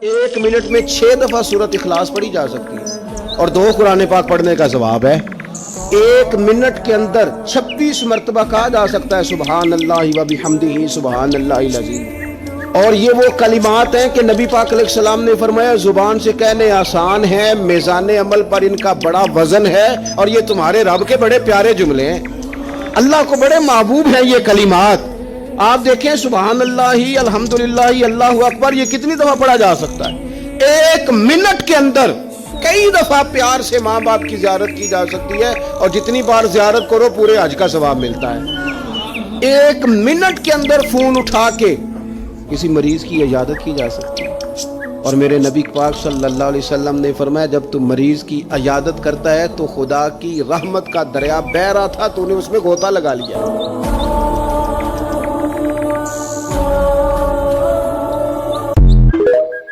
एक मिनट में 6 दफा सूरत इखलास पढ़ी जा सकती है और 2 कुरान पाक पढ़ने का जवाब है। एक मिनट के अंदर 26 मरतबा कहा जा सकता है सुबहान अल्लाह व बिहम्दिही सुबहान अल्लाहिल अज़ीम। और ये वो कलिमात हैं कि नबी पाक अलैहिस्सलाम ने फरमाया जुबान से कहने आसान है, मीज़ान अमल पर इनका बड़ा वजन है, और ये तुम्हारे रब के बड़े प्यारे जुमले हैं। अल्लाह को बड़े महबूब हैं ये कलिमात। आप देखें सुबहान अल्लाही अल्हम्दुलिल्लाह अल्लाहु अकबर ये कितनी दफा पढ़ा जा सकता है। एक मिनट के अंदर कई दफा प्यार से माँ बाप की ज़ियारत की जा सकती है, और जितनी बार ज़ियारत करो पूरे हज का सवाब मिलता है। एक मिनट के अंदर फोन उठा के किसी मरीज की इजाजत की जा सकती है। और मेरे नबी पाक सल्लल्लाहु अलैहि वसल्लम ने फरमाया जब तू मरीज की इजाजत करता है तो खुदा की रहमत का दरिया बह रहा था, तूने उसमें गोता लगा लिया।